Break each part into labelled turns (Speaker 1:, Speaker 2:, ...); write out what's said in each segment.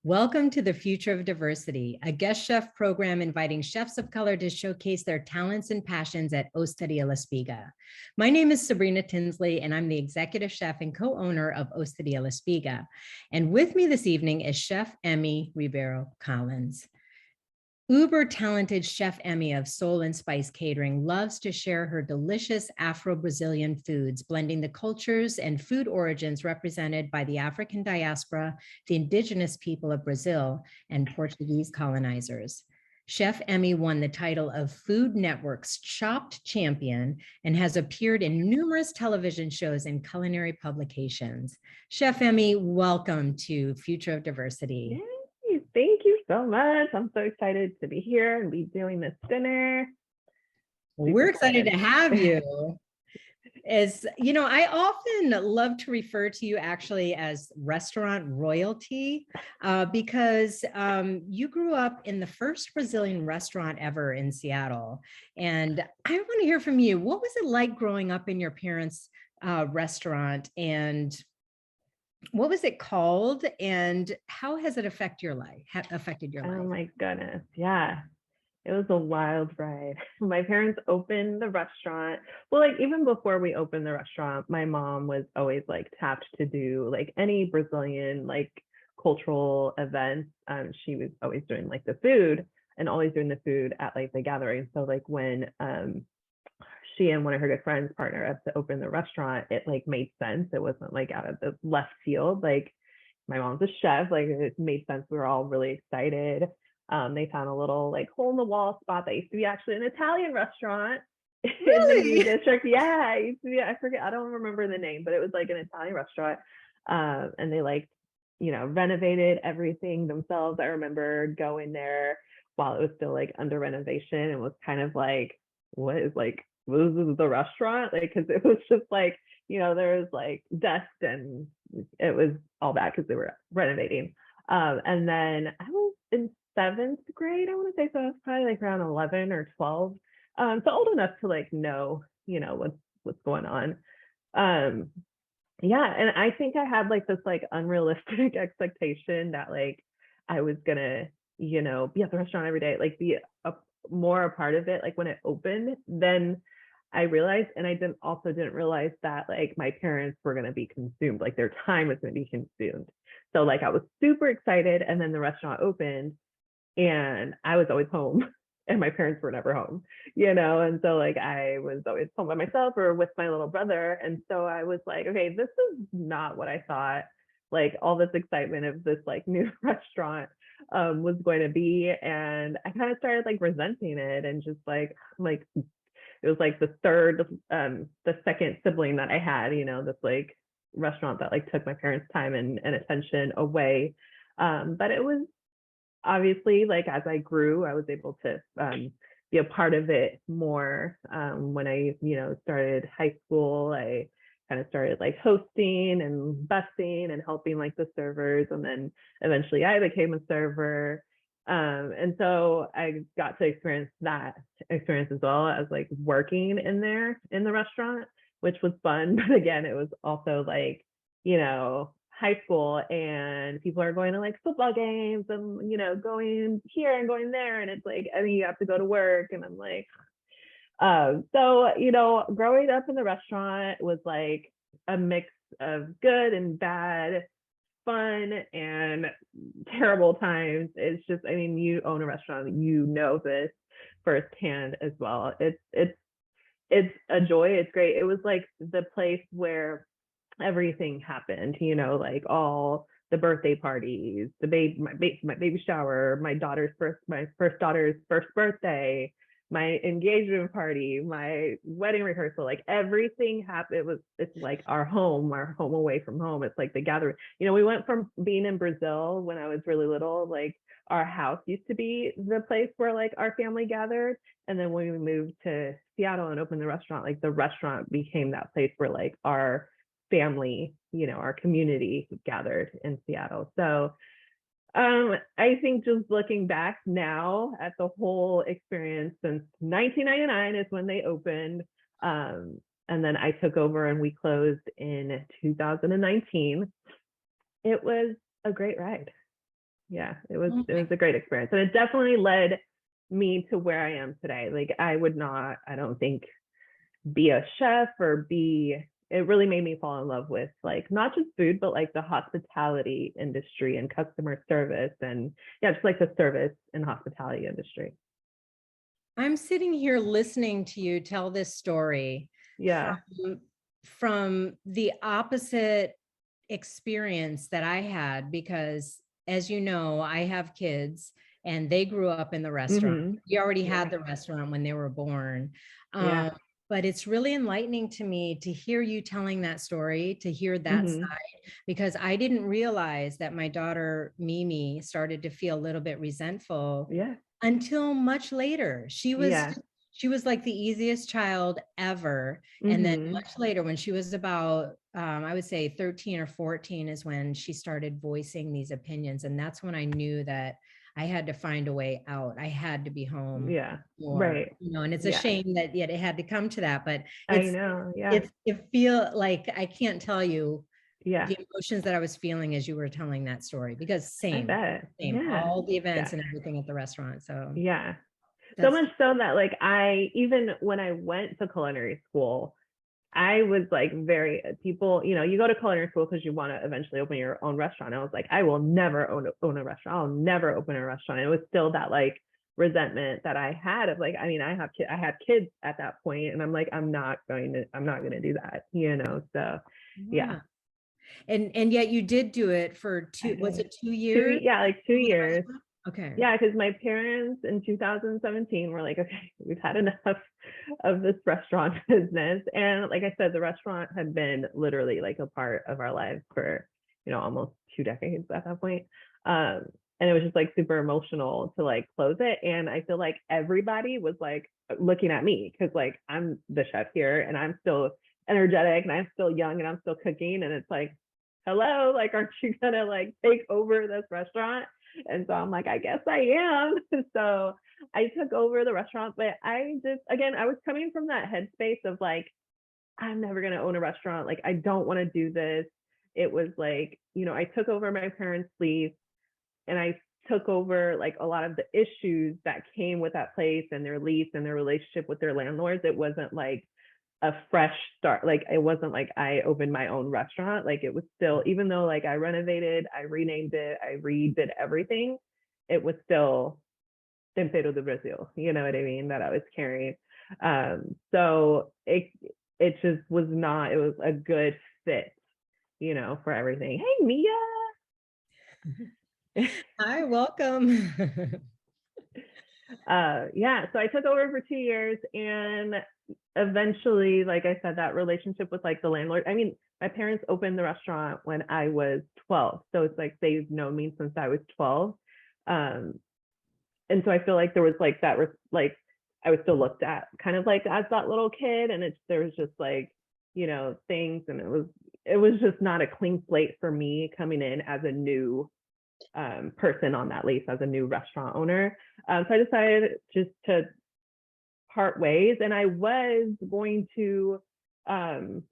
Speaker 1: Welcome to the Future of Diversity, a guest chef program inviting chefs of color to showcase their talents and passions at Osteria la Spiga. My name is Sabrina Tinsley, and I'm the executive chef and co-owner of Osteria la Spiga. And with me this evening is Chef Emme Ribeiro-Collins. Uber-talented Chef Emme of Soul and Spice Catering loves to share her delicious Afro-Brazilian foods, blending the cultures and food origins represented by the African Diaspora, the indigenous people of Brazil, and Portuguese colonizers. Chef Emme won the title of Food Network's Chopped Champion and has appeared in numerous television shows and culinary publications. Chef Emme, welcome to Future of Diversity.
Speaker 2: Yay, thank you so much. I'm so excited to be here and be doing this dinner.
Speaker 1: Well, we're excited to have you. As you know, I often love to refer to you actually as restaurant royalty because you grew up in the first Brazilian restaurant ever in Seattle. And I want to hear from you. What was it like growing up in your parents' restaurant, and what was it called, and how has it affected your life?
Speaker 2: Oh my goodness. Yeah. It was a wild ride. My parents opened the restaurant. Well, like even before we opened the restaurant, my mom was always like tapped to do like any Brazilian like cultural events. She was always doing like the food and always doing the food at like the gathering. So like when she and one of her good friends partnered up to open the restaurant, it like made sense. It wasn't like out of the left field. Like my mom's a chef, like it made sense. We were all really excited. They found a little like hole in the wall spot that used to be actually an Italian restaurant
Speaker 1: Really?
Speaker 2: in the U district. Yeah, it used to be, I forget, I don't remember the name, but it was like an Italian restaurant. And they like, you know, renovated everything themselves. I remember going there while it was still like under renovation and was kind of like, what is the restaurant? Like, cause it was just like, you know, there was like dust and it was all bad because they were renovating. And then I was in 7th grade, I want to say, so I was probably like around 11 or 12. So old enough to like know, you know, what's going on. Yeah, and I think I had like this like unrealistic expectation that like I was gonna, you know, be at the restaurant every day, like be more a part of it. Like when it opened, then I realized, and I didn't realize that like my parents were going to be consumed, like their time was going to be consumed. So like I was super excited, and then the restaurant opened and I was always home and my parents were never home, you know? And so like I was always home by myself or with my little brother. And so I was like, okay, this is not what I thought like all this excitement of this like new restaurant was going to be. And I kind of started like resenting it and just like it was like the second sibling that I had, you know, this like restaurant that like took my parents' time and attention away. But it was obviously like as I grew, I was able to be a part of it more. When I, you know, started high school, I kind of started like hosting and busing and helping like the servers. And then eventually I became a server. And so I got to experience that experience as well as like working in there in the restaurant, which was fun. But again, it was also like, you know, high school and people are going to like football games and, you know, going here and going there. And it's like, I mean, you have to go to work. And I'm like, so, you know, growing up in the restaurant was like a mix of good and bad, fun and terrible times. It's just, I mean, you own a restaurant, you know this firsthand as well. It's a joy. It's great. It was like the place where everything happened, you know, like all the birthday parties, my baby shower, my first daughter's first birthday, my engagement party, my wedding rehearsal, like everything happened. It's like our home away from home. It's like the gathering. You know, we went from being in Brazil when I was really little, like our house used to be the place where like our family gathered. And then when we moved to Seattle and opened the restaurant, like the restaurant became that place where like our family, you know, our community gathered in Seattle. So I think just looking back now at the whole experience since 1999 is when they opened. And then I took over and we closed in 2019. It was a great ride. Yeah, it was
Speaker 1: Okay.
Speaker 2: a great experience, and it definitely led me to where I am today. Like I would not, I don't think, be a chef or be, it really made me fall in love with like not just food, but like the hospitality industry and customer service, and yeah, just like the service and hospitality industry.
Speaker 1: I'm sitting here listening to you tell this story
Speaker 2: Yeah.
Speaker 1: from the opposite experience that I had, because as you know, I have kids and they grew up in the restaurant.
Speaker 2: Mm-hmm.
Speaker 1: We already
Speaker 2: Yeah.
Speaker 1: had the restaurant when they were born.
Speaker 2: Yeah.
Speaker 1: Um, but it's really enlightening to me to hear you telling that story, to hear that
Speaker 2: Mm-hmm.
Speaker 1: side, because I didn't realize that my daughter Mimi started to feel a little bit resentful
Speaker 2: Yeah.
Speaker 1: until much later.
Speaker 2: Yeah.
Speaker 1: She was like the easiest child ever. And then
Speaker 2: Mm-hmm.
Speaker 1: much later, when she was about, I would say 13 or 14, is when she started voicing these opinions. And that's when I knew that I had to find a way out. I had to be home
Speaker 2: Yeah.
Speaker 1: more,
Speaker 2: Right.
Speaker 1: and it's a
Speaker 2: Yeah.
Speaker 1: shame that yet it had to come to that, but
Speaker 2: I know. Yeah.
Speaker 1: it feel like I can't tell you
Speaker 2: Yeah.
Speaker 1: the emotions that I was feeling as you were telling that story, because
Speaker 2: I bet.
Speaker 1: same,
Speaker 2: Yeah.
Speaker 1: all the
Speaker 2: Yeah.
Speaker 1: events and everything at the restaurant. So
Speaker 2: Yeah. So
Speaker 1: that's
Speaker 2: much so that like I, even when I went to culinary school, I was like very, people, you go to culinary school because you want to eventually open your own restaurant. I was like, I will never own a restaurant. I'll never open a restaurant. And it was still that like resentment that I had of like, I mean, I had kids at that point, and I'm like, I'm not going to do that. So yeah.
Speaker 1: yeah. And yet you did do it for
Speaker 2: I
Speaker 1: was
Speaker 2: did.
Speaker 1: it 2 years?
Speaker 2: Yeah, like 2 years.
Speaker 1: Okay.
Speaker 2: Yeah, because my parents in 2017 were like, okay, we've had enough of this restaurant business. And like I said, the restaurant had been literally like a part of our lives for, almost 2 decades at that point. And it was just like super emotional to like close it. And I feel like everybody was like looking at me because like I'm the chef here and I'm still energetic and I'm still young and I'm still cooking. And it's like, hello, like, aren't you gonna like take over this restaurant? And so I'm like, I guess I am. So I took over the restaurant, but I was coming from that headspace of like, I'm never going to own a restaurant. Like, I don't want to do this. It was like, I took over my parents' lease, and I took over like a lot of the issues that came with that place and their lease and their relationship with their landlords. It wasn't like a fresh start. Like it wasn't like I opened my own restaurant. Like it was still, even though like I renovated, I renamed it, I redid everything, it was still Tempero do Brasil, you know what I mean, that I was carrying. So it just was not, it was a good fit, for everything. Hey Mia.
Speaker 1: Hi, welcome.
Speaker 2: Yeah, so I took over for 2 years, and eventually, like I said, that relationship with like the landlord, I mean, my parents opened the restaurant when I was 12, so it's like they've known me since I was 12. And so I feel like there was like that, like I was still looked at kind of like as that little kid, and there was just like, things, and it was just not a clean slate for me coming in as a new person on that lease, as a new restaurant owner. So I decided just to part ways, and I was going to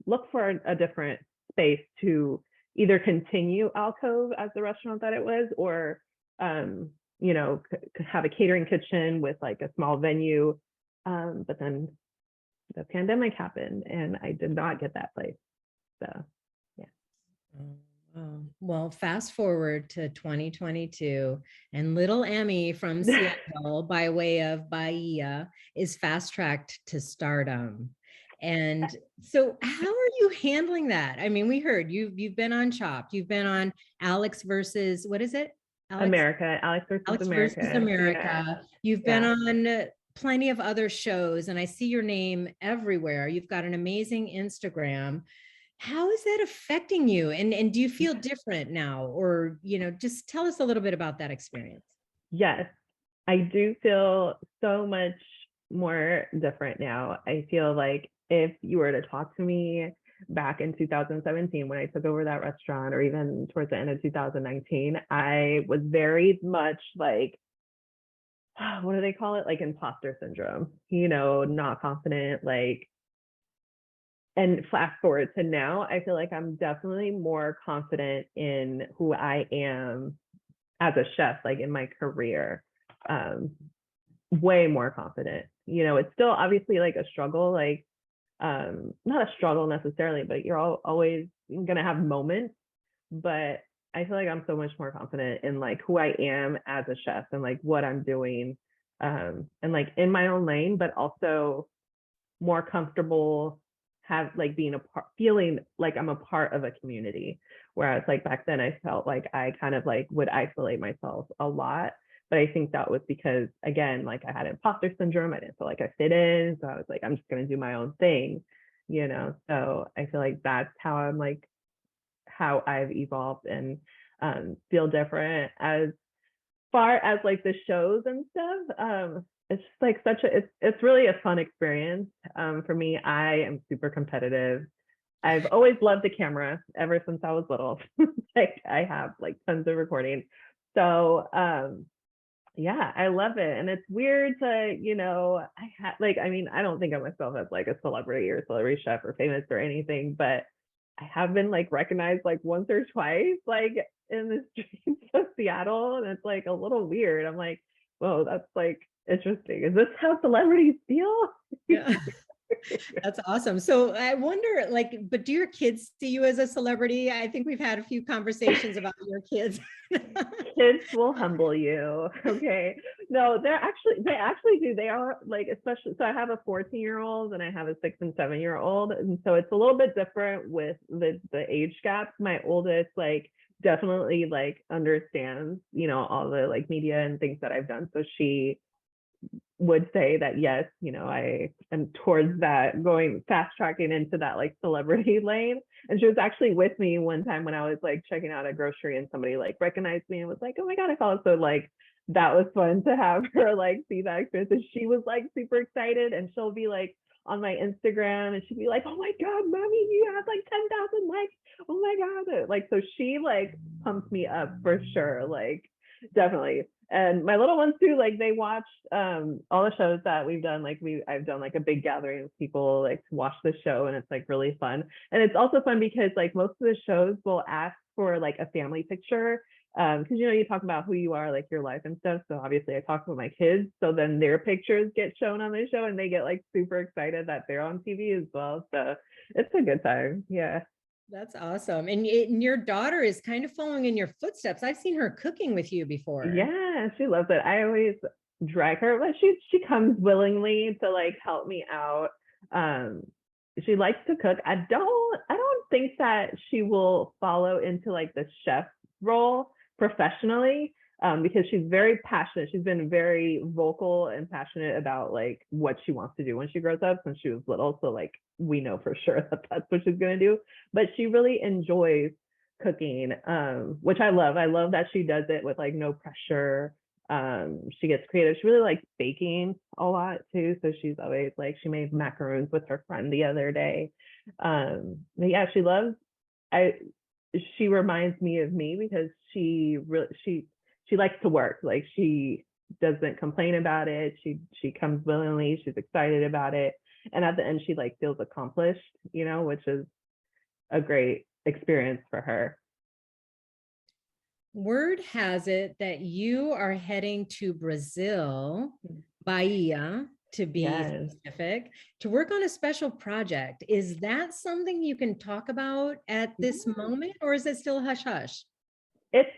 Speaker 2: look for a different space to either continue Alcove as the restaurant that it was, or have a catering kitchen with like a small venue. But then the pandemic happened, and I did not get that place. So yeah.
Speaker 1: Oh, wow. Well, fast forward to 2022, and little Emmy from Seattle, by way of Bahia, is fast tracked to stardom. And so, how are you handling that? I mean, we heard you've been on Chopped, you've been on Alex versus, what is it?
Speaker 2: Alex versus
Speaker 1: Alex versus
Speaker 2: America. Yeah.
Speaker 1: America. You've been
Speaker 2: Yeah.
Speaker 1: on plenty of other shows, and I see your name everywhere. You've got an amazing Instagram. How is that affecting you? And do you feel different now? Or, just tell us a little bit about that experience.
Speaker 2: Yes, I do feel so much more different now. I feel like if you were to talk to me back in 2017 when I took over that restaurant, or even towards the end of 2019, I was very much like, what do they call it? Like imposter syndrome, not confident, like, and fast forward to now, I feel like I'm definitely more confident in who I am as a chef, like in my career, way more confident. You know, it's still obviously like a struggle, like not a struggle necessarily, but you're always gonna have moments. But I feel like I'm so much more confident in like who I am as a chef and like what I'm doing, and like in my own lane, but also more comfortable have like being a part, feeling like I'm a part of a community. Whereas like back then I felt like I kind of like would isolate myself a lot. But I think that was because again, like I had imposter syndrome. I didn't feel like I fit in. So I was like, I'm just gonna do my own thing, you know. So I feel like that's how I'm like how I've evolved and feel different as far as like the shows and stuff. It's just like such a it's really a fun experience. For me, I am super competitive. I've always loved the camera ever since I was little. Like I have like tons of recording. So yeah, I love it. And it's weird to, you know, I mean, I don't think of myself as like a celebrity or celebrity chef or famous or anything, but I have been like recognized like once or twice, like in the streets of Seattle. And it's like a little weird. I'm like, whoa, that's like interesting. Is this how celebrities feel?
Speaker 1: Yeah. That's awesome. So I wonder, like, but do your kids see you as a celebrity? I think we've had a few conversations about your kids.
Speaker 2: Kids will humble you. Okay. No, they actually do. They are like, especially, so I have a 14-year-old and I have a 6 and 7-year-old. And so it's a little bit different with the age gaps. My oldest, like, definitely like understands, you know, all the like media and things that I've done. So she would say that yes, you know, I am towards that, going fast tracking into that like celebrity lane. And she was actually with me one time when I was like checking out a grocery and somebody like recognized me and was like, oh my God, I follow. So like that was fun to have her like see that experience. And she was like super excited, and she'll be like on my Instagram and she'd be like, oh my God, mommy, you have like 10,000 likes. Oh my God. Like, so she like pumps me up for sure. Like definitely. And my little ones too, like they watched all the shows that we've done. Like I've done like a big gathering of people like to watch the show, and it's like really fun. And it's also fun because like most of the shows will ask for like a family picture, because you know, you talk about who you are, like your life and stuff. So obviously I talk about my kids, so then their pictures get shown on the show and they get like super excited that they're on TV as well. So it's a good time. Yeah.
Speaker 1: That's awesome. And your daughter is kind of following in your footsteps. I've seen her cooking with you before.
Speaker 2: Yeah, she loves it. I always drag her, but she comes willingly to like help me out. Um, she likes to cook. I don't think that she will follow into like the chef role professionally, because she's very passionate. She's been very vocal and passionate about like what she wants to do when she grows up since she was little. So like we know for sure that that's what she's gonna do. But she really enjoys cooking, which I love. I love that she does it with like no pressure. She gets creative. She really likes baking a lot too. So she's always like, she made macaroons with her friend the other day. But yeah, she loves, I, she reminds me of me because she likes to work. Like she doesn't complain about it. She comes willingly. She's excited about it. And at the end, she like feels accomplished, you know, which is a great experience for her.
Speaker 1: Word has it that you are heading to Brazil, Bahia, to be
Speaker 2: Yes.
Speaker 1: specific, to work on a special project. Is that something you can talk about at this
Speaker 2: Yeah.
Speaker 1: moment, or is it still hush hush?
Speaker 2: It's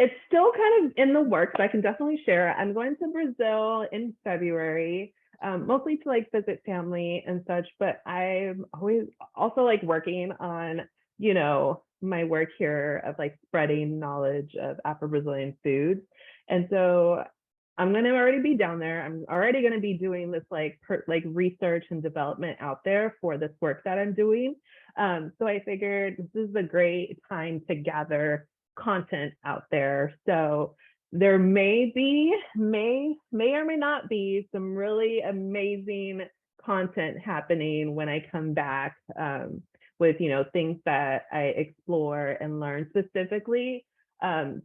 Speaker 2: it's still kind of in the works, but I can definitely share. I'm going to Brazil in February, mostly to like visit family and such. But I'm always also like working on, you know, my work here of like spreading knowledge of Afro-Brazilian foods. And so I'm going to already be down there. I'm already going to be doing this like like research and development out there for this work that I'm doing. So I figured this is a great time to gather content out there. So there may or may not be some really amazing content happening when I come back, with, you know, things that I explore and learn specifically,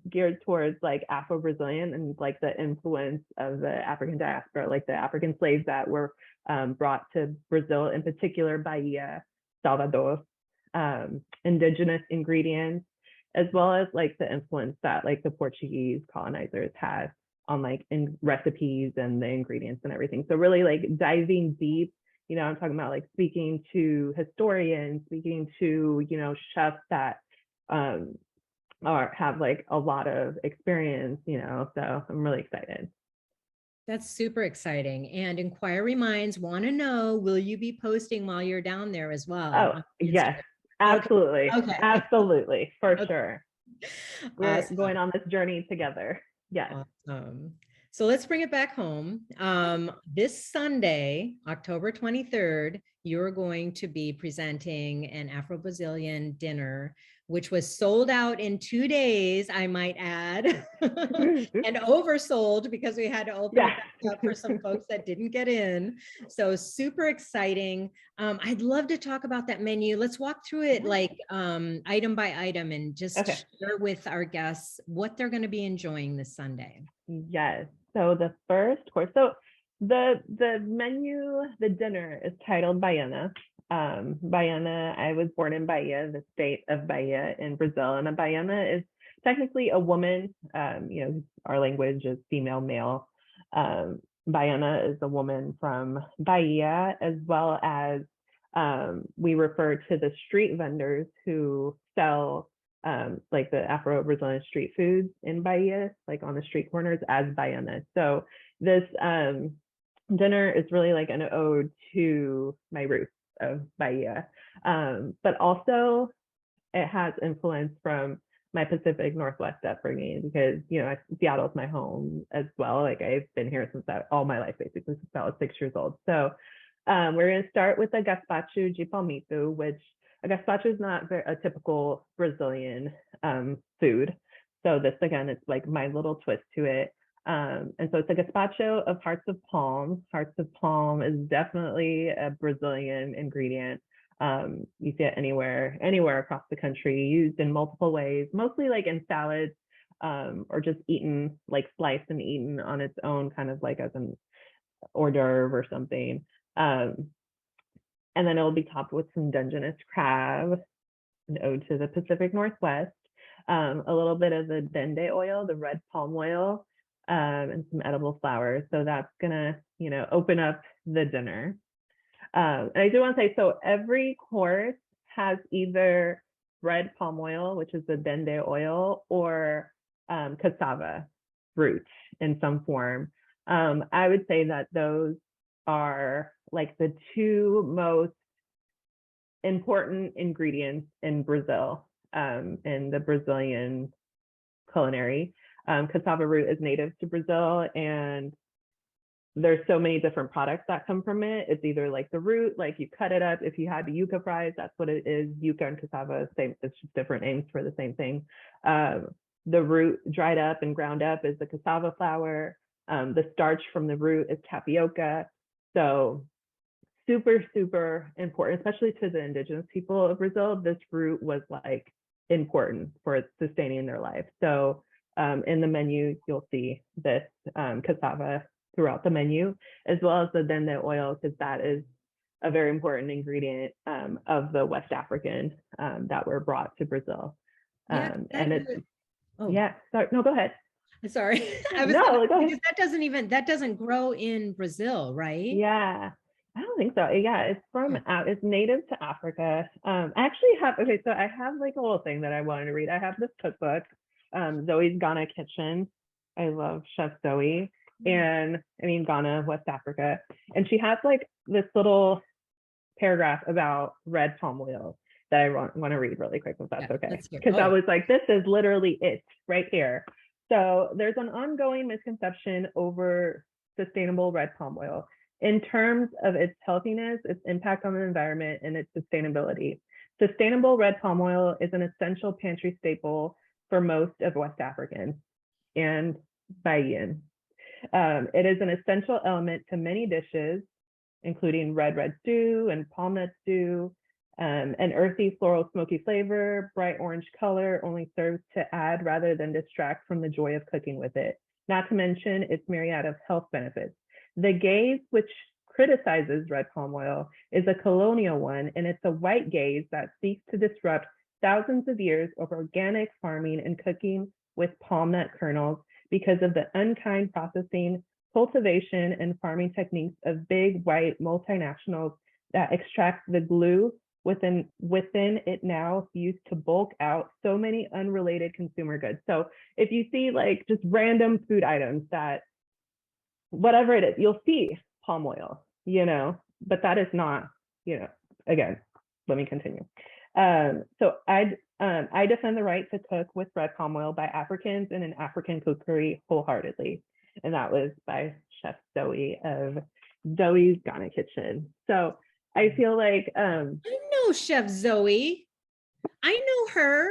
Speaker 2: geared towards like Afro-Brazilian and like the influence of the African diaspora, like the African slaves that were brought to Brazil, in particular Bahia, Salvador, indigenous ingredients. as well as like the influence that like the Portuguese colonizers had on like in recipes and the ingredients and everything. So really like diving deep, you know, I'm talking about like speaking to historians, speaking to, you know, chefs that or have like a lot of experience, you know, so I'm really excited.
Speaker 1: That's super exciting. And Inquiry Minds want to know, will you be posting while you're down there as well
Speaker 2: Oh,
Speaker 1: on
Speaker 2: yes,
Speaker 1: Instagram? Okay.
Speaker 2: absolutely.
Speaker 1: Okay.
Speaker 2: Absolutely, for
Speaker 1: Okay.
Speaker 2: sure. We're
Speaker 1: Awesome.
Speaker 2: going on this journey together. Yes.
Speaker 1: Awesome. So let's bring it back home. This Sunday, October 23rd, you're going to be presenting an Afro-Brazilian dinner, which was sold out in 2 days, I might add, and oversold because we had to open
Speaker 2: Yeah.
Speaker 1: it back up for some folks that didn't get in. So super exciting. I'd love to talk about that menu. Let's walk through it like item by item and just
Speaker 2: Okay.
Speaker 1: share with our guests what they're going to be enjoying this Sunday.
Speaker 2: Yes. So the first course, so the menu, the dinner is titled Baiana. Baiana, I was born in Bahia, the state of Bahia in Brazil, and a Baiana is technically a woman. You know, our language is female, male. Baiana is a woman from Bahia, as well as we refer to the street vendors who sell like the Afro-Brazilian street foods in Bahia, like on the street corners, as Baiana. So this dinner is really like an ode to my roots of Bahia, but also it has influence from my Pacific Northwest upbringing because, you know, Seattle's my home as well. Like I've been here since all my life, basically since I was 6 years old. So we're going to start with the gazpacho de palmito, which a gazpacho is not a typical Brazilian food. So this, again, it's like my little twist to it. And so it's a gazpacho of hearts of palm. Hearts of palm is definitely a Brazilian ingredient. You see it anywhere across the country, used in multiple ways, mostly like in salads, or just eaten, like sliced and eaten on its own, kind of like as an hors d'oeuvre or something. And then it'll be topped with some Dungeness crab, an ode to the Pacific Northwest, a little bit of the dende oil, the red palm oil, and some edible flowers. So that's gonna, you know, open up the dinner. And I do want to say, so every course has either red palm oil, which is the dende oil, or cassava root in some form. I would say that those are like the two most important ingredients in Brazil, in the Brazilian culinary. Cassava root is native to Brazil, and there's so many different products that come from it. It's either like the root, like you cut it up. If you had yuca fries, that's what it is. Yuca and cassava, same, it's just different names for the same thing. The root dried up and ground up is the cassava flour. The starch from the root is tapioca. So super, super important, especially to the indigenous people of Brazil. This root was like important for sustaining their life. So in the menu, you'll see this cassava throughout the menu, as well as the dende oil, because that is a very important ingredient of the West African that were brought to Brazil.
Speaker 1: Yeah,
Speaker 2: And it's,
Speaker 1: oh,
Speaker 2: yeah, sorry, no, go ahead.
Speaker 1: sorry. I was
Speaker 2: No,
Speaker 1: gonna,
Speaker 2: go ahead.
Speaker 1: because that doesn't grow in Brazil, right?
Speaker 2: Yeah, I don't think so. Yeah, it's from, it's native to Africa. I actually have, okay, so I have like a little thing that I wanted to read. I have this cookbook, Zoe's Ghana Kitchen. I love Chef Zoe. And I mean, Ghana, West Africa. And she has like this little paragraph about red palm oil that I want to read really quick, if that's okay. Because I was like, this is literally it right here. So there's an ongoing misconception over sustainable red palm oil in terms of its healthiness, its impact on the environment, and its sustainability. Sustainable red palm oil is an essential pantry staple for most of West Africans and Bahian. It is an essential element to many dishes, including red stew and palm nut stew. An earthy, floral, smoky flavor, bright orange color only serves to add rather than distract from the joy of cooking with it, not to mention its myriad of health benefits. The gaze which criticizes red palm oil is a colonial one, and it's a white gaze that seeks to disrupt thousands of years of organic farming and cooking with palm nut kernels because of the unkind processing, cultivation, and farming techniques of big white multinationals that extract the glue within it now used to bulk out so many unrelated consumer goods. So if you see like just random food items that whatever it is, you'll see palm oil, but that is not, again, let me continue. So I defend the right to cook with red palm oil by Africans and in African cookery wholeheartedly. And that was by Chef Zoe of Zoe's Ghana Kitchen. So I feel like
Speaker 1: I know Chef Zoe. I know her.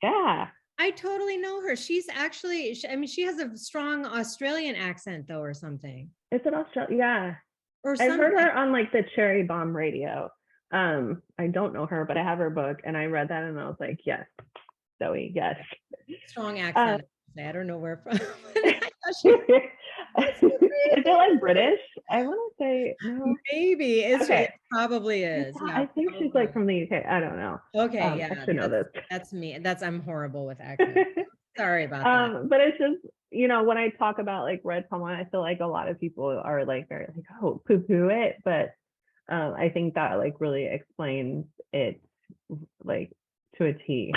Speaker 2: Yeah.
Speaker 1: I totally know her. She's actually, she has a strong Australian accent though, or something.
Speaker 2: It's an Australian, yeah.
Speaker 1: Or
Speaker 2: I heard her on like the Cherry Bomb radio. I don't know her, but I have her book and I read that and I was like, yes, Zoe, yes.
Speaker 1: Strong accent. I don't know where from.
Speaker 2: Is it like British? I want to say no.
Speaker 1: Maybe it probably is. Yeah,
Speaker 2: I think she's like from the UK. I don't know.
Speaker 1: Okay, yeah,
Speaker 2: I should know this.
Speaker 1: That's me. I'm horrible with accents. Sorry about that.
Speaker 2: But it's just when I talk about like red palm oil, I feel like a lot of people are like very like, oh, poo-poo it, but I think that like really explains it like to a T.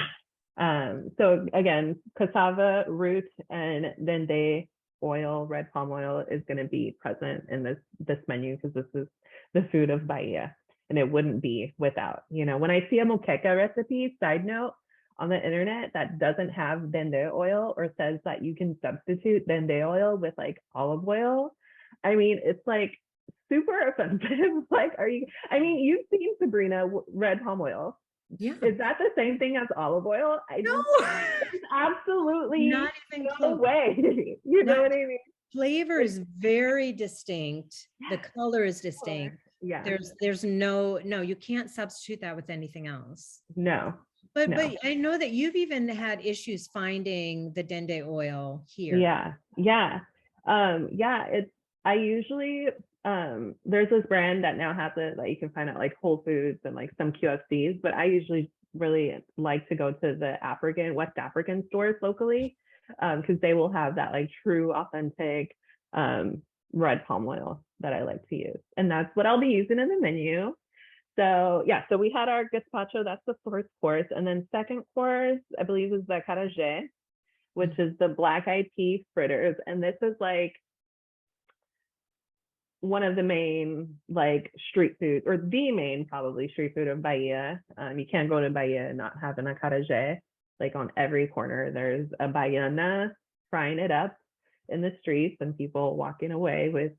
Speaker 2: So again, cassava root and dende oil, red palm oil is going to be present in this menu because this is the food of Bahia, and it wouldn't be without. When I see a moqueca recipe, side note, on the internet that doesn't have dende oil or says that you can substitute dende oil with like olive oil, I mean, it's like super offensive. Like, you've seen Sabrina red palm oil.
Speaker 1: Yeah.
Speaker 2: Is that the same thing as olive oil?
Speaker 1: No.
Speaker 2: There's absolutely
Speaker 1: not even
Speaker 2: no way. You know what I mean?
Speaker 1: Flavor is very distinct. The color is distinct.
Speaker 2: Yeah.
Speaker 1: There's no, you can't substitute that with anything else.
Speaker 2: No.
Speaker 1: But I know that you've even had issues finding the dende oil here.
Speaker 2: Yeah. I usually there's this brand that now has it that you can find at like Whole Foods and like some QFCs, but I usually really like to go to the West African stores locally because they will have that like true authentic red palm oil that I like to use, and that's what I'll be using in the menu. So so we had our gazpacho, that's the first course, and then second course I believe is the acarajé, which is the black eyed pea fritters, and this is like one of the main like street food, or the main probably street food of Bahia. You can't go to Bahia and not have an acarajé. Like on every corner there's a Baiana frying it up in the streets and people walking away with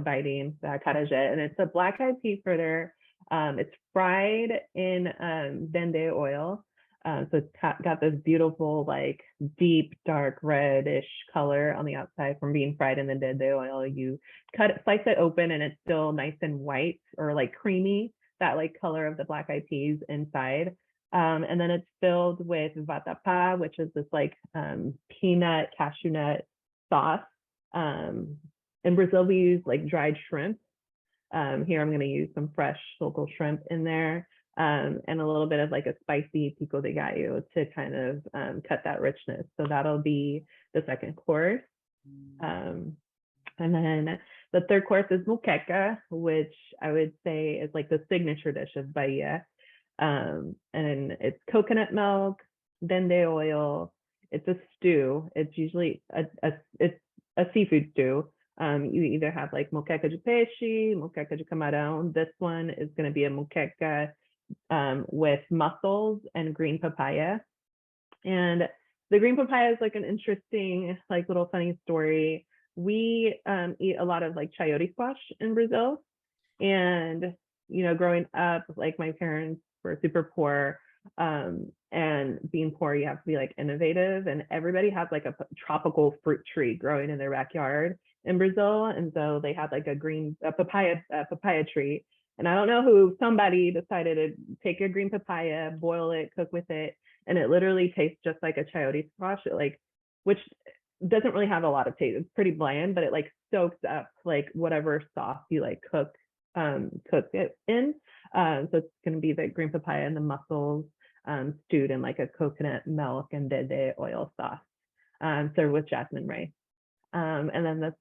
Speaker 2: biting the acarajé, and it's a black eyed pea fritter. It's fried in dende oil. So it's got this beautiful, like deep, dark reddish color on the outside from being fried in the dende oil. You slice it open and it's still nice and white or like creamy, that like color of the black eyed peas inside. And then it's filled with vatapá, which is this like peanut cashew nut sauce. In Brazil, we use like dried shrimp. Here I'm going to use some fresh local shrimp in there, and a little bit of like a spicy pico de gallo to kind of cut that richness. So that'll be the second course. And then the third course is moqueca, which I would say is like the signature dish of Bahia. And it's coconut milk, dende oil. It's a stew. It's usually it's a seafood stew. You either have like moqueca de peixe, moqueca de camarão. This one is going to be a moqueca with mussels and green papaya. And the green papaya is like an interesting, like little funny story. We eat a lot of like chayote squash in Brazil. And, growing up, like my parents were super poor. And being poor, you have to be like innovative. And everybody has like a tropical fruit tree growing in their backyard in Brazil, and so they had like a papaya tree. And I don't know somebody decided to take a green papaya, boil it, cook with it, and it literally tastes just like a chayote squash. Which doesn't really have a lot of taste. It's pretty bland, but it like soaks up like whatever sauce you like cook it in. So it's going to be the green papaya and the mussels. stewed in like a coconut milk and dede oil sauce, served with jasmine rice. And then the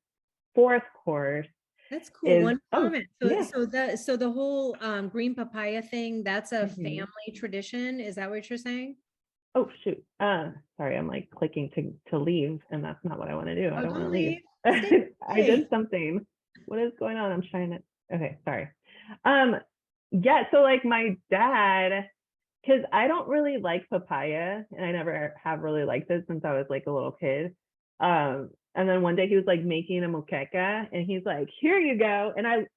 Speaker 2: fourth course
Speaker 1: That's cool.
Speaker 2: is,
Speaker 1: One comment.
Speaker 2: yeah.
Speaker 1: So the whole green papaya thing, that's a
Speaker 2: Mhm.
Speaker 1: family tradition. Is that what you're saying?
Speaker 2: Oh shoot. Sorry, I'm like clicking to leave, and that's not what I want to do. I
Speaker 1: Oh,
Speaker 2: don't want to
Speaker 1: don't
Speaker 2: leave.
Speaker 1: leave. Stay.
Speaker 2: I did something. What is going on? I'm trying to. Okay, sorry. Yeah. So like my dad, because I don't really like papaya, and I never have really liked it since I was like a little kid. And then one day he was like making a moqueca, and he's like, "Here you go." And I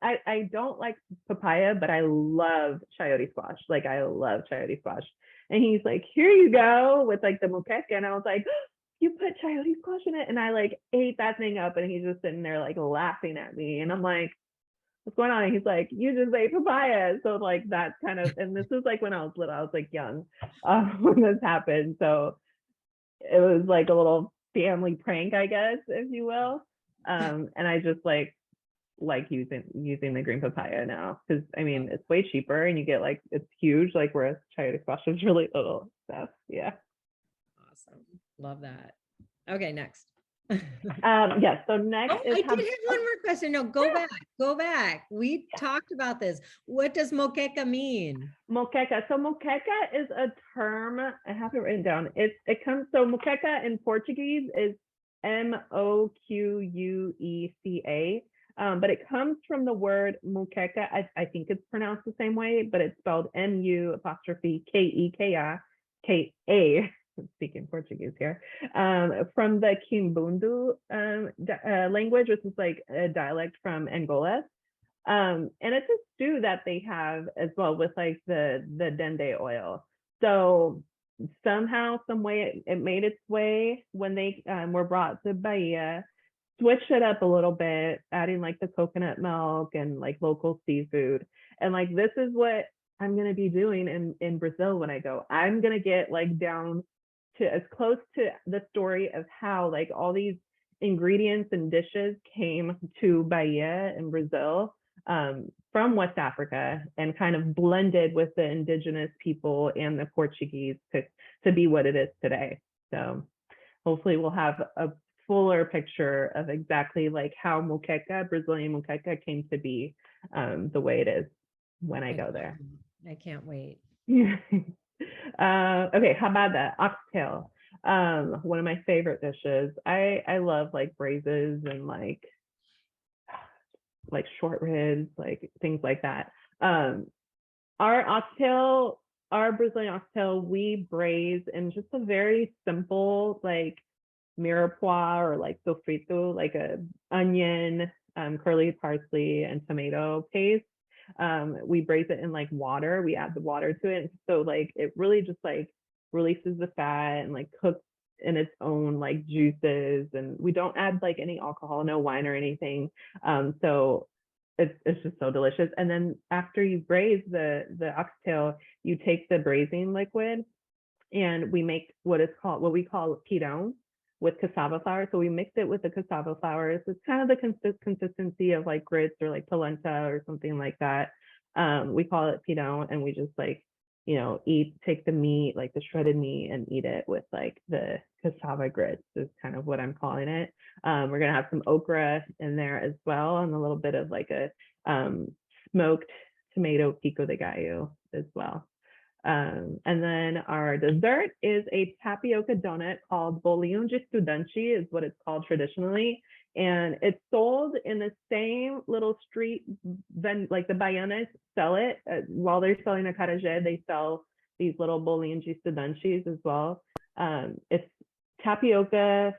Speaker 2: don't like papaya, but I love chayote squash. Like I love chayote squash. And he's like, "Here you go," with like the moqueca, and I was like, oh, "You put chayote squash in it?" And I like ate that thing up, and he's just sitting there like laughing at me, and I'm like, "What's going on?" And he's like, "You just ate papaya." So like that's kind of, and this was like when I was little, I was like young when this happened. So it was like a little family prank, I guess, if you will. And I just like using the green papaya now, because I mean it's way cheaper and you get like, it's huge, like whereas chayote squash is really little stuff. Yeah.
Speaker 1: Awesome. Love that. Okay, next.
Speaker 2: Yeah, so next
Speaker 1: Oh,
Speaker 2: is
Speaker 1: I did have one more question. No, go back. Go back. We talked about this. What does moqueca mean?
Speaker 2: moqueca. So moqueca is a term, I have it written down. It comes, so moqueca in Portuguese is Moqueca, but it comes from the word muqueca. I think it's pronounced the same way, but it's spelled Mukeka, speaking Portuguese here, from the Kimbundu language, which is like a dialect from Angola. And it's a stew that they have as well with like the dende oil. So somehow, some way, it made its way when they were brought to Bahia, switched it up a little bit, adding like the coconut milk and like local seafood. And like this is what I'm gonna be doing in Brazil when I go. I'm gonna get like down to as close to the story of how like all these ingredients and dishes came to Bahia in Brazil, from West Africa, and kind of blended with the indigenous people and the Portuguese to be what it is today. So hopefully we'll have a fuller picture of exactly like how moqueca, Brazilian moqueca, came to be the way it is when I go there.
Speaker 1: I can't wait.
Speaker 2: Okay, how about that? Oxtail. One of my favorite dishes. I love like braises and like short ribs, like things like that. Our oxtail, our Brazilian oxtail, we braise in just a very simple like mirepoix or like sofrito, like a onion, curly parsley, and tomato paste. We braise it in like water. We add the water to it, so like it really just like releases the fat and like cooks in its own like juices. And we don't add like any alcohol, no wine or anything. So it's just so delicious. And then after you braise the oxtail, you take the braising liquid, and we make what we call pirão with cassava flour. So we mix it with the cassava flour. So it's kind of the consistency of like grits or like polenta or something like that. We call it pirão, and we just like, take the meat, like the shredded meat, and eat it with like the cassava grits is kind of what I'm calling it. We're gonna have some okra in there as well, and a little bit of like a smoked tomato pico de gallo as well. And then our dessert is a tapioca donut called bolinho de estudante, is what it's called traditionally. And it's sold in the same little street, then like the Baianas sell it. While they're selling acarajé, they sell these little bolinho de estudantes as well. It's tapioca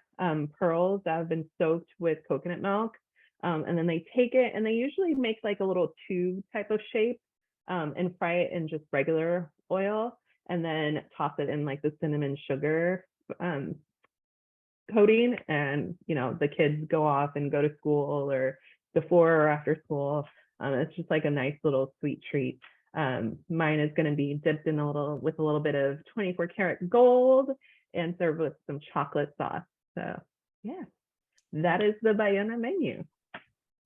Speaker 2: pearls that have been soaked with coconut milk. And then they take it and they usually make like a little tube type of shape, and fry it in just regular oil, and then toss it in like the cinnamon sugar coating. And the kids go off and go to school, or before or after school. It's just like a nice little sweet treat. Mine is going to be dipped in with a little bit of 24 karat gold and served with some chocolate sauce. So yeah, that is the Baiana menu.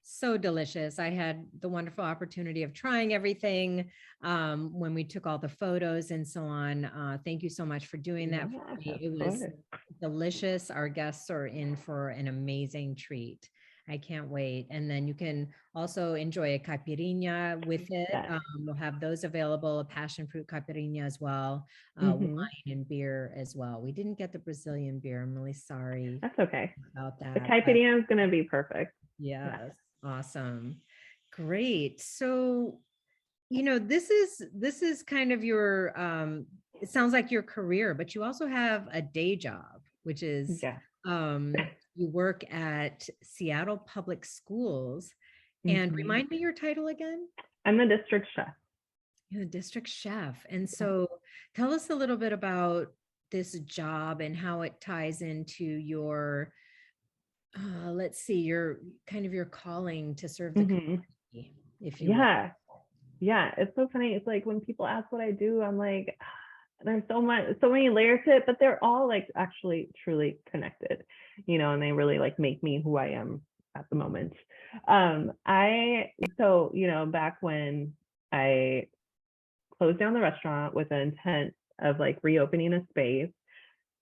Speaker 1: So delicious. I had the wonderful opportunity of trying everything when we took all the photos and so on. Thank you so much for doing that for
Speaker 2: Yeah,
Speaker 1: me.
Speaker 2: of
Speaker 1: It was
Speaker 2: course.
Speaker 1: delicious. Our guests are in for an amazing treat. I can't wait. And then you can also enjoy a caipirinha with it.
Speaker 2: Yes.
Speaker 1: We'll have those available, a passion fruit caipirinha as well, wine
Speaker 2: Hmm.
Speaker 1: and beer as well. We didn't get the Brazilian beer. I'm really sorry
Speaker 2: That's okay.
Speaker 1: about
Speaker 2: The
Speaker 1: that, but
Speaker 2: caipirinha is going to be perfect. Yes.
Speaker 1: yes, awesome. Great. So, this is kind of your it sounds like your career, but you also have a day job, which is
Speaker 2: Yeah.
Speaker 1: you work at Seattle Public Schools. And
Speaker 2: Hmm.
Speaker 1: remind me your title again?
Speaker 2: I'm the district chef.
Speaker 1: You're the district chef. And
Speaker 2: Yeah.
Speaker 1: so tell us a little bit about this job and how it ties into your let's see, your kind of your calling to serve the
Speaker 2: Hmm.
Speaker 1: community, if you will.
Speaker 2: Yeah. Yeah. It's so funny. It's like when people ask what I do, I'm like, there's so many layers to it, but they're all like actually truly connected, and they really like make me who I am at the moment. Back when I closed down the restaurant with the intent of like reopening a space.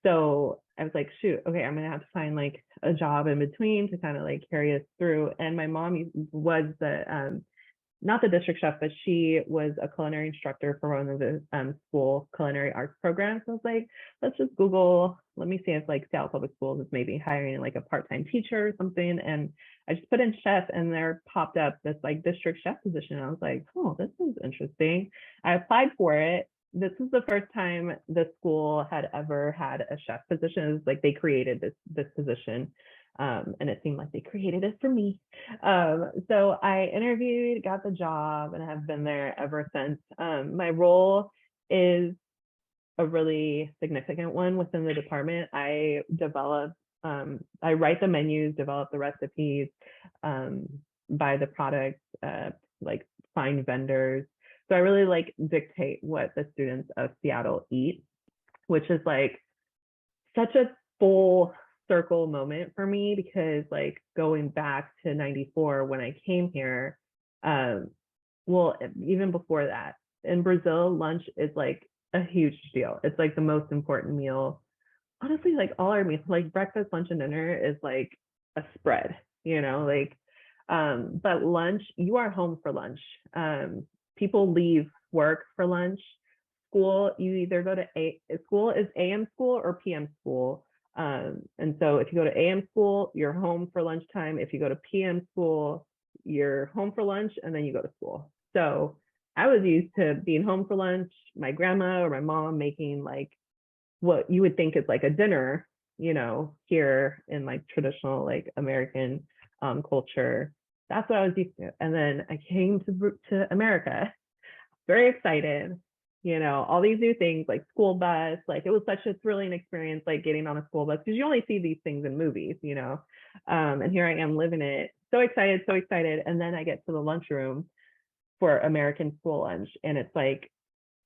Speaker 2: So I was like, shoot, okay, I'm gonna have to find like a job in between to kind of like carry us through. And my mom was the not the district chef, but she was a culinary instructor for one of the school culinary arts programs. So I was like, let's just Google, let me see if like Seattle Public Schools is maybe hiring like a part-time teacher or something. And I just put in chef and there popped up this like district chef position. And I was like, oh, this is interesting. I applied for it. This is the first time the school had ever had a chef position. It was like they created this position. And it seemed like they created it for me. So I interviewed, got the job, and have been there ever since. My role is a really significant one within the department. I write the menus, develop the recipes, buy the products, like find vendors. So I really like dictate what the students of Seattle eat, which is like such a full circle moment for me because like going back to 94 when I came here, well, even before that, in Brazil, lunch is like a huge deal. It's like the most important meal. Honestly, like all our meals, like breakfast, lunch, and dinner is like a spread, but lunch, you are home for lunch. People leave work for lunch. School, you either go to school is AM school or PM school. And so if you go to AM school, you're home for lunchtime. If you go to PM school, you're home for lunch and then you go to school. So I was used to being home for lunch, my grandma or my mom making like what you would think is like a dinner, here in like traditional like American culture. That's what I was used to. And then I came to America, very excited, all these new things like school bus, like it was such a thrilling experience, like getting on a school bus because you only see these things in movies, and here I am living it. So excited, so excited. And then I get to the lunchroom for American school lunch and it's like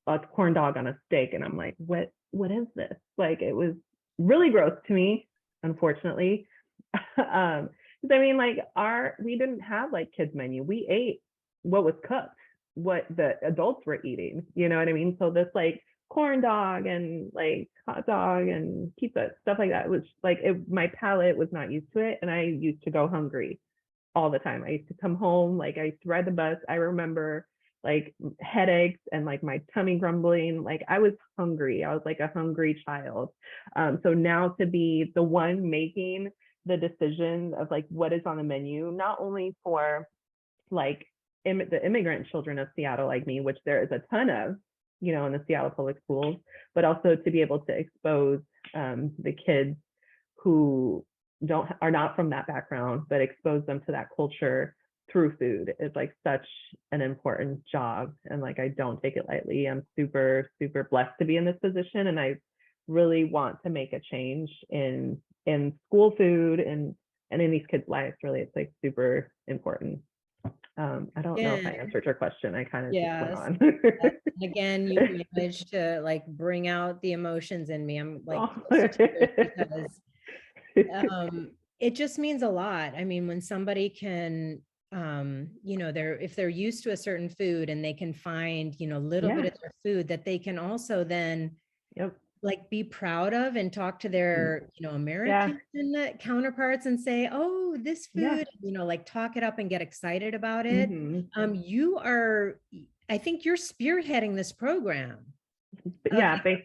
Speaker 2: a corn dog on a steak. And I'm like, what is this? Like, it was really gross to me, unfortunately. I mean, like we didn't have like kids menu. We ate what was cooked, what the adults were eating, you know what I mean? So this like corn dog and like hot dog and pizza, stuff like that, was like my palate was not used to it. And I used to go hungry all the time. I used to come home, like I used to ride the bus. I remember like headaches and like my tummy grumbling. Like I was hungry. I was like a hungry child. So now to be the one making the decision of like what is on the menu, not only for like the immigrant children of Seattle like me, which there is a ton of, in the Seattle public schools, but also to be able to expose the kids who are not from that background, but expose them to that culture through food is like such an important job. And like, I don't take it lightly. I'm super, super blessed to be in this position. And I really want to make a change in school food and in these kids' lives. Really, it's like super important. I don't know if I answered your question. I kind of just went
Speaker 1: Yes.
Speaker 2: on.
Speaker 1: Again, you've managed to like bring out the emotions in me. I'm like
Speaker 2: Oh.
Speaker 1: close to tears because it just means a lot. I mean, when somebody can if they're used to a certain food and they can find, a little bit
Speaker 2: Yeah.
Speaker 1: of their food that they can also then
Speaker 2: Yep.
Speaker 1: like be proud of and talk to their,
Speaker 2: Yeah.
Speaker 1: American counterparts and say, oh, this
Speaker 2: Yeah.
Speaker 1: food, like talk it up and get excited about it.
Speaker 2: Hmm.
Speaker 1: I think you're spearheading this program of
Speaker 2: Yeah. Yeah.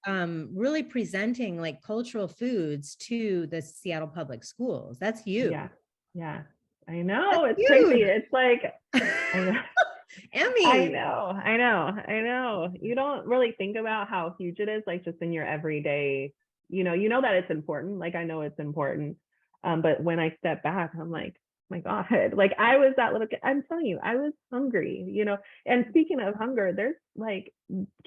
Speaker 2: Hmm.
Speaker 1: really presenting like cultural foods to the Seattle Public Schools. That's you.
Speaker 2: Yeah. Yeah. I know.
Speaker 1: That's
Speaker 2: It's crazy.
Speaker 1: huge.
Speaker 2: It's like, I know. I
Speaker 1: Emmy.
Speaker 2: know. I know. I know. You don't really think about how huge it is, like just in your everyday, you know that it's important. Like I know it's important. But when I step back, I'm like, my God, like I was that little kid. I'm telling you, I was hungry. And speaking of hunger, there's like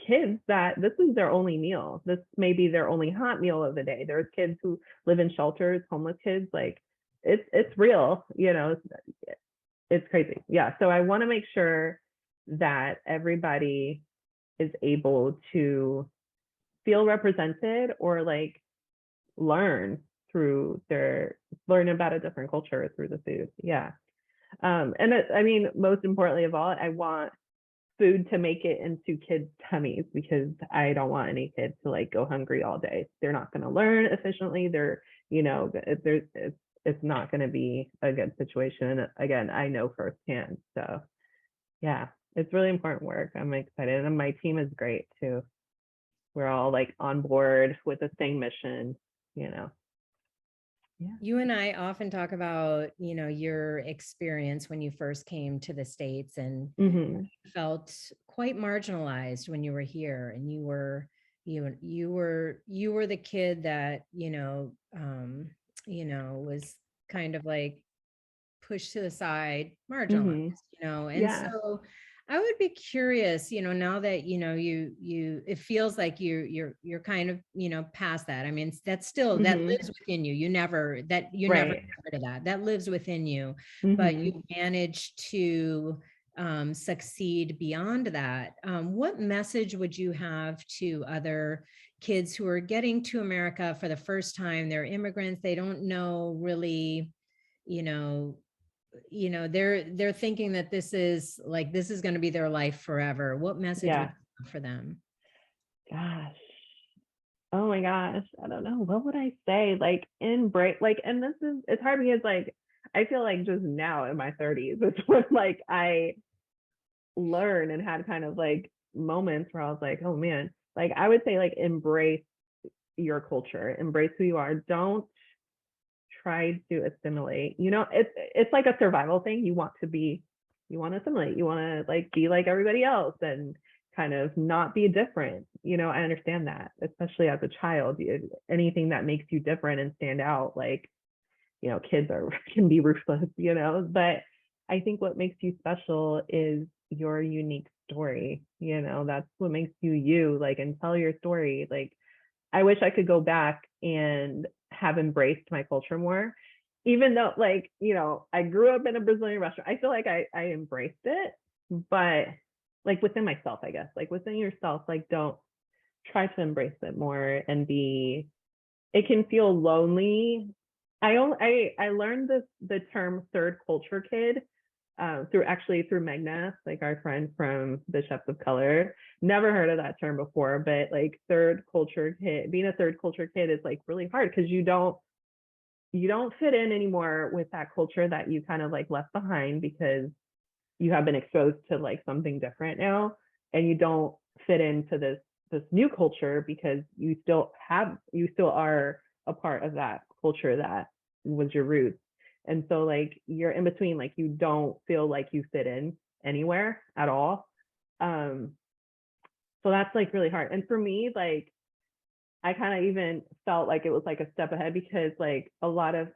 Speaker 2: kids that this is their only meal. This may be their only hot meal of the day. There's kids who live in shelters, homeless kids, like it's real. It's crazy. Yeah. So I want to make sure that everybody is able to feel represented or like learn learn about a different culture through the food. Yeah. I mean, most importantly of all, I want food to make it into kids' tummies because I don't want any kid to like go hungry all day. They're not going to learn efficiently. It's not going to be a good situation. Again, I know firsthand. So yeah, it's really important work. I'm excited. And my team is great too. We're all like on board with the same mission, you know. Yeah.
Speaker 1: You and I often talk about, your experience when you first came to the States and
Speaker 2: Mm-hmm.
Speaker 1: felt quite marginalized when you were here, and you were the kid that, was kind of like pushed to the side, marginalized,
Speaker 2: Mm-hmm.
Speaker 1: and
Speaker 2: Yeah.
Speaker 1: so I would be curious, now that, it feels like you're kind of, past that. I mean, that's still, that
Speaker 2: Mm-hmm.
Speaker 1: lives within you. You never
Speaker 2: Right.
Speaker 1: get rid of that lives within you, but
Speaker 2: Mm-hmm.
Speaker 1: you managed to succeed beyond that. What message would you have to other kids who are getting to America for the first time? They're immigrants. They don't know really, you know, they're thinking that this is going to be their life forever. What message would
Speaker 2: Yeah.
Speaker 1: you have for them?
Speaker 2: Gosh. Oh my gosh. I don't know. What would I say? Like embrace like, and it's hard because like I feel like just now in my 30s, it's when like I learn and had kind of like moments where I was like, oh man, like I would say like embrace your culture, embrace who you are. Don't try to assimilate. It's like a survival thing. You want to assimilate. You want to like be like everybody else and kind of not be different. I understand that, especially as a child. Anything that makes you different and stand out, like kids can be ruthless. But I think what makes you special is your unique story. That's what makes you you, like, and tell your story. Like, I wish I could go back and have embraced my culture more, even though like, I grew up in a Brazilian restaurant. I feel like I embraced it, but like within myself, I guess, like within yourself, like don't try to embrace it more and it can feel lonely. I learned the term third culture kid through Magna, like our friend from the Chefs of Color. Never heard of that term before, but like third culture kid, being a third culture kid is like really hard because you don't fit in anymore with that culture that you kind of like left behind because you have been exposed to like something different now, and you don't fit into this new culture because you still are a part of that culture that was your roots. And so like you're in between, like you don't feel like you fit in anywhere at all. So that's like really hard. And for me, like I kind of even felt like it was like a step ahead because like I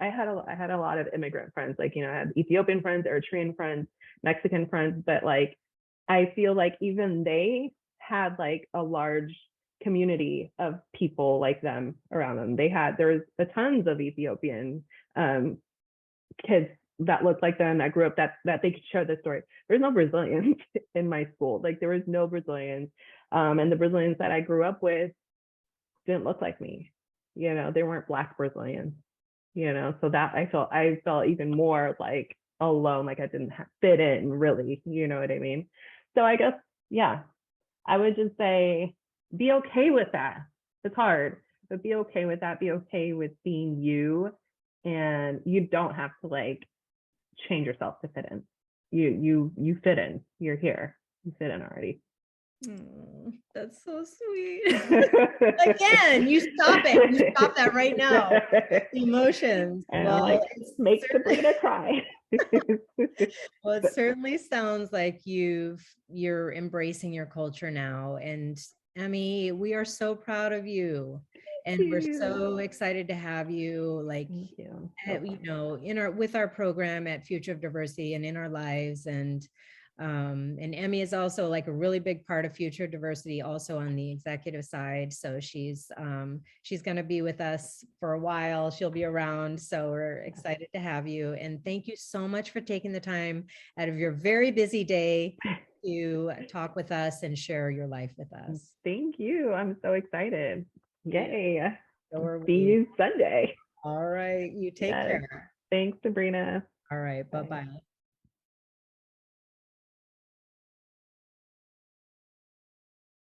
Speaker 2: had a lot of immigrant friends, like I had Ethiopian friends, Eritrean friends, Mexican friends, but like I feel like even they had like a large community of people like them around them. There was a tons of Ethiopian kids that looked like them that grew up that they could share this story. There's no Brazilians in my school. Like there was no Brazilians. And the Brazilians that I grew up with didn't look like me. They weren't Black Brazilians. So that I felt even more like alone, like I didn't fit in really, you know what I mean? So I guess, yeah, I would just say be okay with that. It's hard, but be okay with that. Be okay with being you, and you don't have to like change yourself to fit in. You fit in. You're here. You fit in already.
Speaker 1: Oh, that's so sweet. Again, you stop it. You stop that right now. Emotions.
Speaker 2: And
Speaker 1: Well,
Speaker 2: like, make Sabrina cry.
Speaker 1: well, it certainly sounds like you're embracing your culture now. And Emme, we are so proud of you. And we're so excited to have you, like,
Speaker 2: Thank you.
Speaker 1: in our program at Future of Diversity and in our lives. And Emme is also like a really big part of Future Diversity, also on the executive side. So she's going to be with us for a while. She'll be around. So we're excited to have you. And thank you so much for taking the time out of your very busy day to talk with us and share your life with us.
Speaker 2: Thank you. I'm so excited. Yay. See you Sunday.
Speaker 1: All right. You take care.
Speaker 2: Thanks, Sabrina.
Speaker 1: All right. Bye-bye.